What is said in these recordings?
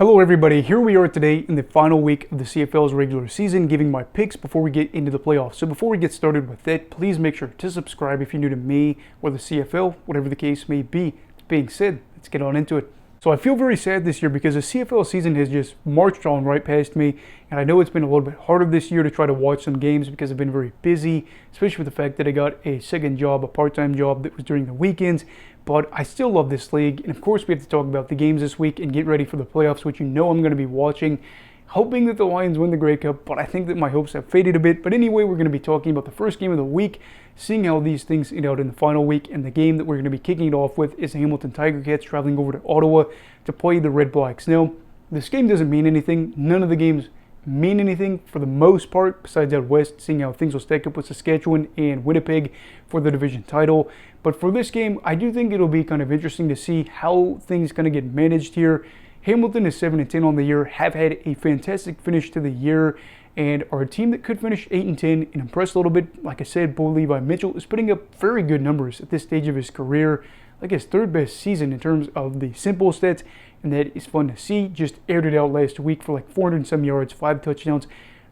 Hello everybody, here we are today in the final week of the CFL's regular season, giving my picks before we get into the playoffs. So before we get started with that, please make sure to subscribe if you're new to me or the CFL, whatever the case may be. That being said, let's get on into it. So I feel very sad this year because the CFL season has just marched on right past me, and I know it's been a little bit harder this year to try to watch some games because I've been very busy, especially with the fact that I got a second job, a part-time job that was during the weekends. But I still love this league, and of course we have to talk about the games this week and get ready for the playoffs, which you know I'm going to be watching, hoping that the Lions win the Grey Cup, but I think that my hopes have faded a bit. But anyway, we're going to be talking about the first game of the week, seeing how these things end out in the final week, and the game that we're going to be kicking it off with is the Hamilton Tiger Cats traveling over to Ottawa to play the Red Blacks. Now, this game doesn't mean anything. None of the games mean anything for the most part, besides out west, seeing how things will stack up with Saskatchewan and Winnipeg for the division title. But for this game, I do think it'll be kind of interesting to see how things kind of get managed here. Hamilton is 7-10 on the year, have had a fantastic finish to the year, and are a team that could finish 8-10 and impress a little bit. Like I said, Bo Levi Mitchell is putting up very good numbers at this stage of his career, like his third best season in terms of the simple stats, and that is fun to see. Just aired it out last week for like 400 and some yards, 5 touchdowns.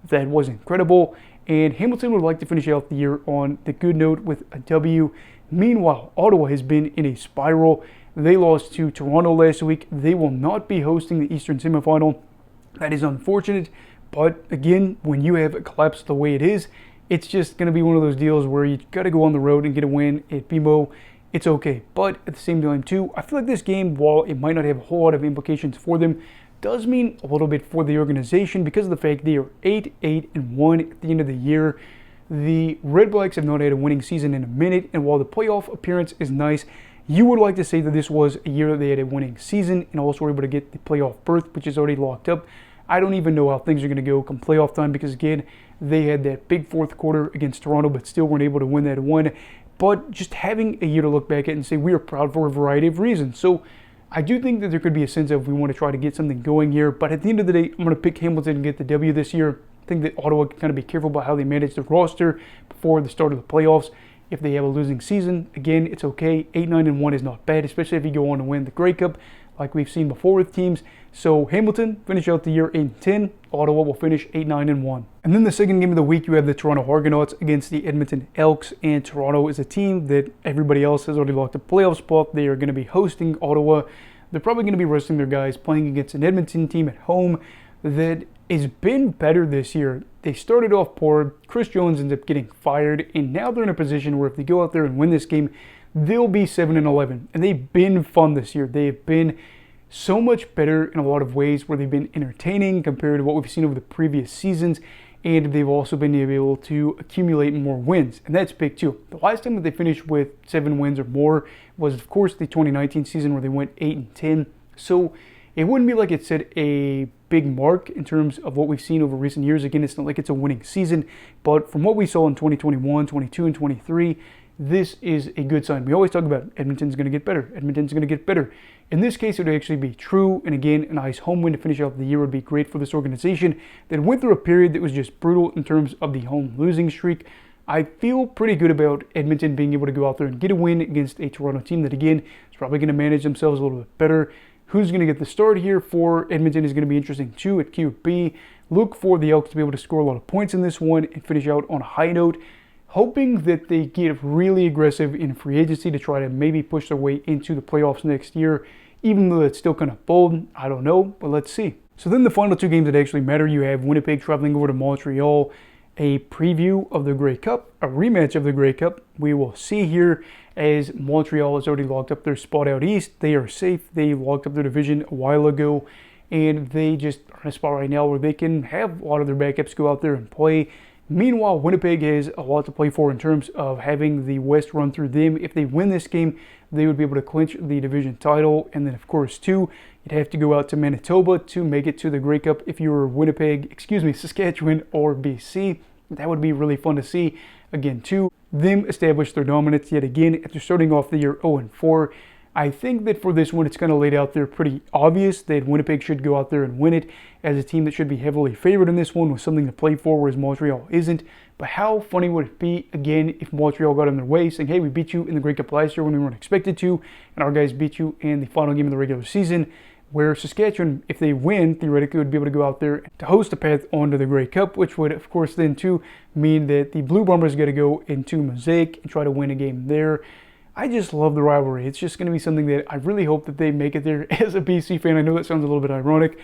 That was incredible. And Hamilton would like to finish out the year on the good note with a W. Meanwhile, Ottawa has been in a spiral. They lost to Toronto last week. They will not be hosting the Eastern semifinal. That is unfortunate. But again, when you have a collapse the way it is, it's just going to be one of those deals where you got to go on the road and get a win at BMO. It's okay. But at the same time, too, I feel like this game, while it might not have a whole lot of implications for them, does mean a little bit for the organization because of the fact they are 8-1 at the end of the year. The Red Blacks have not had a winning season in a minute, and while the playoff appearance is nice, you would like to say that this was a year that they had a winning season and also were able to get the playoff berth, which is already locked up. I don't even know how things are going to go come playoff time because, again, they had that big fourth quarter against Toronto but still weren't able to win that one. But just having a year to look back at and say we are proud for a variety of reasons. So I do think that there could be a sense of we want to try to get something going here. But at the end of the day, I'm going to pick Hamilton and get the W this year. I think that Ottawa can kind of be careful about how they manage the roster before the start of the playoffs. If they have a losing season, again, it's okay. 8-9-1 is not bad, especially if you go on to win the Grey Cup like we've seen before with teams. So Hamilton finish out the year 8-10. Ottawa will finish 8-9-1. And then the second game of the week, you have the Toronto Argonauts against the Edmonton Elks. And Toronto is a team that everybody else has already locked a playoff spot. They are going to be hosting Ottawa. They're probably going to be resting their guys, playing against an Edmonton team at home that has been better this year. They started off poor. Chris Jones ends up getting fired, and now they're in a position where if they go out there and win this game, they'll be 7-11. And they've been fun this year. They have been so much better in a lot of ways where they've been entertaining compared to what we've seen over the previous seasons, and they've also been able to accumulate more wins, and that's big too. The last time that they finished with 7 wins or more was, of course, the 2019 season where they went 8-10. So it wouldn't be like it set a big mark in terms of what we've seen over recent years. Again, it's not like it's a winning season, but from what we saw in 2021, 22, and 23, this is a good sign. We always talk about Edmonton's going to get better. Edmonton's going to get better. In this case, it would actually be true. And again, a nice home win to finish out the year would be great for this organization that went through a period that was just brutal in terms of the home losing streak. I feel pretty good about Edmonton being able to go out there and get a win against a Toronto team that, again, is probably going to manage themselves a little bit better. Who's going to get the start here for Edmonton is going to be interesting too at QB. Look for the Elks to be able to score a lot of points in this one and finish out on a high note, hoping that they get really aggressive in free agency to try to maybe push their way into the playoffs next year. Even though it's still kind of bold, I don't know, but let's see. So then the final two games that actually matter, you have Winnipeg traveling over to Montreal, a preview of the Grey Cup, a rematch of the Grey Cup. We will see here as Montreal has already locked up their spot out east. They are safe. They locked up their division a while ago, and they just are in a spot right now where they can have a lot of their backups go out there and play. Meanwhile, Winnipeg has a lot to play for in terms of having the West run through them. If they win this game, they would be able to clinch the division title. And then, of course, too, you'd have to go out to Manitoba to make it to the Grey Cup if you were Saskatchewan or BC. That would be really fun to see. Again, too, them establish their dominance yet again after starting off the year 0-4. I think that for this one, it's kind of laid out there pretty obvious that Winnipeg should go out there and win it as a team that should be heavily favored in this one with something to play for, whereas Montreal isn't. But how funny would it be, again, if Montreal got in their way, saying, hey, we beat you in the Grey Cup last year when we weren't expected to, and our guys beat you in the final game of the regular season. where Saskatchewan, if they win, theoretically would be able to go out there to host a path onto the Grey Cup, which would, of course, then too mean that the Blue Bombers got to go into Mosaic and try to win a game there. I just love the rivalry. It's just going to be something that I really hope that they make it there. As a BC fan, I know that sounds a little bit ironic,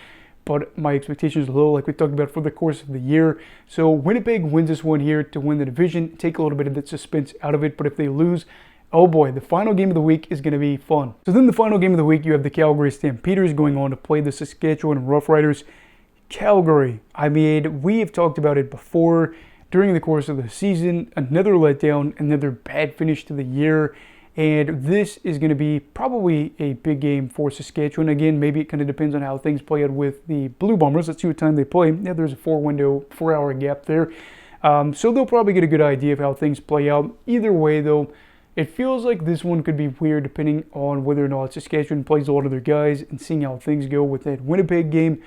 but my expectations are low, like we talked about for the course of the year. So Winnipeg wins this one here to win the division, take a little bit of that suspense out of it. But if they lose, oh boy, the final game of the week is going to be fun. So then the final game of the week, you have the Calgary Stampeders going on to play the Saskatchewan Roughriders. Calgary, I mean, we have talked about it before during the course of the season. Another letdown, another bad finish to the year. And this is going to be probably a big game for Saskatchewan. Again, maybe it kind of depends on how things play out with the Blue Bombers. Let's see what time they play. Yeah, there's a 4-hour gap there. So they'll probably get a good idea of how things play out. Either way, though, it feels like this one could be weird depending on whether or not Saskatchewan plays a lot of their guys and seeing how things go with that Winnipeg game.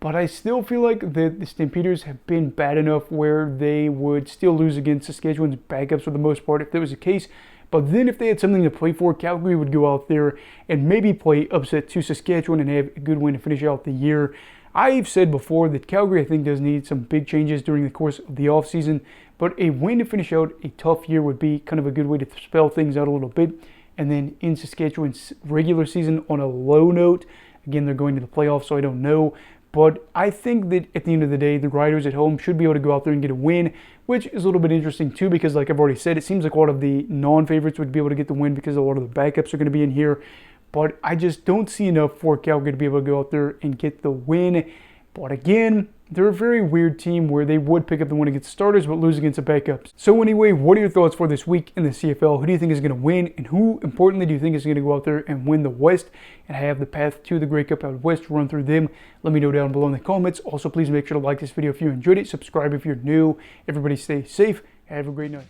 But I still feel like the Stampeders have been bad enough where they would still lose against Saskatchewan's backups for the most part if that was the case. But then if they had something to play for, Calgary would go out there and maybe play upset to Saskatchewan and have a good win to finish out the year. I've said before that Calgary, I think, does need some big changes during the course of the offseason, but a win to finish out a tough year would be kind of a good way to spell things out a little bit. And then in Saskatchewan's regular season on a low note, again, they're going to the playoffs, so I don't know. But I think that at the end of the day, the Riders at home should be able to go out there and get a win, which is a little bit interesting too, because like I've already said, it seems like a lot of the non-favorites would be able to get the win because a lot of the backups are going to be in here. But I just don't see enough for Calgary to be able to go out there and get the win. But again, they're a very weird team where they would pick up the win against the starters but lose against the backups. So anyway, what are your thoughts for this week in the CFL? Who do you think is going to win? And who, importantly, do you think is going to go out there and win the West and have the path to the Grey Cup out West? Run through them. Let me know down below in the comments. Also, please make sure to like this video if you enjoyed it. Subscribe if you're new. Everybody stay safe. Have a great night.